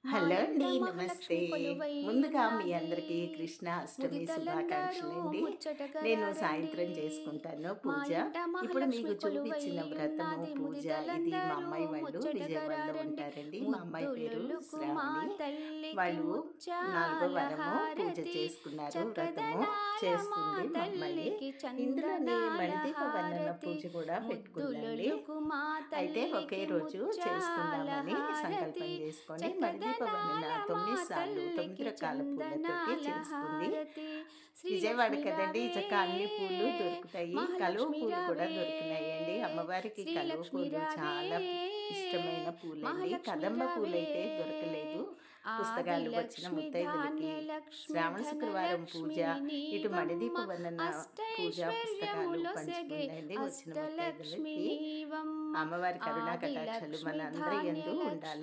మా హలో ఇంట అండి. నమస్తే. మహాలక్ష్మి కొలువై ముందుగా మీ ఉన్నది. అందరికీ కృష్ణాష్టమి ముదితలందరూ శుభాకాంక్షలండి. ముచ్చటగా నేను రండి. సాయంత్రం చేసుకుంటాను మా పూజ. ఇంట ఇప్పుడు మహాలక్ష్మి మీకు కొలువై చూపించిన వ్రతము, ఉన్నది. పూజ ఇది మా ముదితలందరూ అమ్మాయి వాళ్ళు ముచ్చటగా విజయవాడలో రండి. ఉంటారండి. మా అమ్మాయి పేరు ముద్దులొలుకు మా శ్రావణి. తల్లికి వాళ్ళు 4వ ముత్యాల వారము పూజ హారతి. చేసుకున్నారు. వ్రతము చక్కదనాల మా చేసుకుంది మా అమ్మాయి. తల్లికి ఇందులోని చందనాల మణిదీప వర్ణన హారతి. పూజ కూడా పెట్టుకుందండి. ముద్దులొలుకు మా అయితే ఒకే తల్లికి రోజు ముత్యాల చేసుకుందామని హారతి. సంకల్పం చేసుకొని మణిదీప వర్ణన చక్కదనాల మా 9 సార్లు 9 తల్లికి రకాల పూలతోటి చందనాల చేసుకుంది. హారతి. విజయవాడ శ్రీలక్ష్మి కదండి, రావే చక్కగా అన్ని పూలు దొరుకుతాయి. కలువ మహాలక్ష్మి పూలు కూడా రావే దొరికినాయండి. అమ్మవారికి కలువ శ్రీలక్ష్మి పూలు రావే చాలా ఇష్టమైన పూలండి. మహాలక్ష్మి కదంబ రావే పూలైతే దొరకలేదు. పుస్తకాలు వచ్చిన ఆదిలక్ష్మి ముత్తైదులకి ధాన్యలక్ష్మి శ్రావణ శుక్రవారం పూజ, ధనలక్ష్మి ఇటు మణిదీప నీవమ్మ వర్ణన పూజ పుస్తకాలు అష్టైశ్వర్యములొసగే పంచుకుందండి వచ్చిన అష్టలక్ష్మి ముత్తైదులకి. నీవమ్మ అమ్మవారి కరుణా కటాక్షాలు ఆదిలక్ష్మి మనందరి యందు ధాన్యలక్ష్మి ఉండాలి.